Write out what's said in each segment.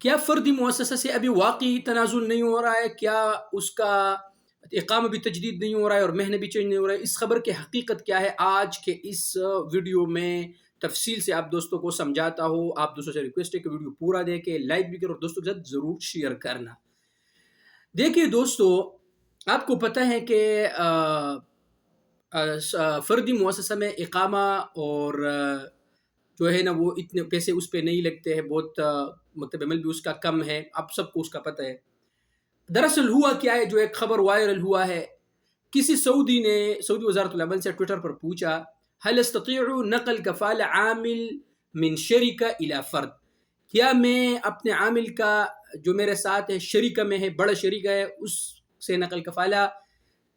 کیا فردی مؤسسہ سے ابھی واقعی تنازل نہیں ہو رہا ہے؟ کیا اس کا اقامہ بھی تجدید نہیں ہو رہا ہے اور مہنہ بھی چینج نہیں ہو رہا ہے؟ اس خبر کی حقیقت کیا ہے آج کے اس ویڈیو میں تفصیل سے آپ دوستوں کو سمجھاتا ہوں. آپ دوستوں سے ریکویسٹ ہے کہ ویڈیو پورا دیکھیں، لائک بھی کرو اور دوستوں کے ساتھ ضرور شیئر کرنا. دیکھیے دوستو، آپ کو پتہ ہے کہ فردی مؤسسہ میں اقامہ اور جو ہے نا وہ اتنے پیسے اس پہ نہیں لگتے ہیں، بہت مکتب عمل بھی اس کا کم ہے، آپ سب کو اس کا پتہ ہے. دراصل ہوا کیا ہے، جو ایک خبر وائرل ہوا ہے، کسی سعودی وزارت العمل سے ٹویٹر پر پوچھا هل استطيع نقل کفالہ عامل من شریکہ الى فرد، کیا میں اپنے عامل کا جو میرے ساتھ ہے شریکہ میں ہے، بڑا شریکہ ہے، اس سے نقل کفالہ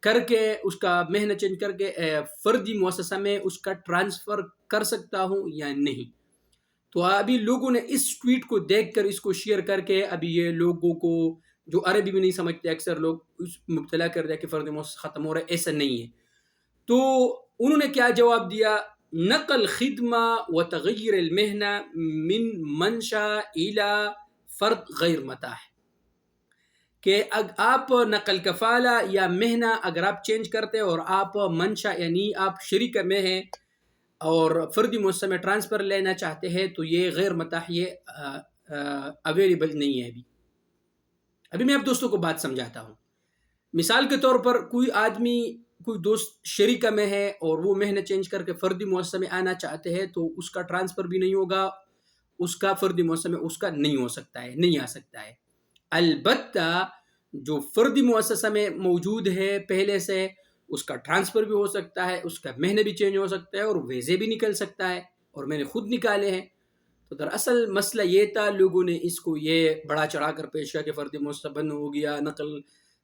کر کے اس کا مہنہ چینج کر کے فردی مؤسسہ میں اس کا ٹرانسفر کر سکتا ہوں یا نہیں. تو ابھی لوگوں نے اس ٹویٹ کو دیکھ کر اس کو شیئر کر کے ابھی یہ لوگوں کو جو عربی بھی نہیں سمجھتے اکثر لوگ اس مبتلا کر دیا کہ فردی مؤسسہ ختم ہو رہا ہے. ایسا نہیں ہے. تو انہوں نے کیا جواب دیا؟ نقل خدمہ و تغیر المہنہ من منشا الى فرد غیر متاح، کہ آپ نقل کفالہ یا مہنہ اگر آپ چینج کرتے اور آپ منشا یعنی آپ شریکہ میں ہیں اور فردی مؤسسہ میں ٹرانسفر لینا چاہتے ہیں تو یہ غیر متاح، یہ اویلیبل نہیں ہے. ابھی میں آپ دوستوں کو بات سمجھاتا ہوں. مثال کے طور پر کوئی آدمی کوئی دوست شریکہ میں ہے اور وہ مہنہ چینج کر کے فردی مؤسسہ میں آنا چاہتے ہیں تو اس کا ٹرانسفر بھی نہیں ہوگا، اس کا فردی مؤسسہ میں اس کا نہیں ہو سکتا ہے، نہیں آ سکتا ہے. البتہ جو فردی مؤسسہ میں موجود ہے پہلے سے، اس کا ٹرانسفر بھی ہو سکتا ہے، اس کا مہنہ بھی چینج ہو سکتا ہے اور ویزے بھی نکل سکتا ہے، اور میں نے خود نکالے ہیں. تو دراصل مسئلہ یہ تھا، لوگوں نے اس کو یہ بڑا چڑھا کر پیش کیا کہ فردی مؤسسہ بند ہو گیا، نقل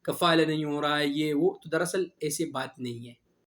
کفالہ نہیں ہو رہا ہے، یہ وہ. تو دراصل ایسی بات نہیں ہے.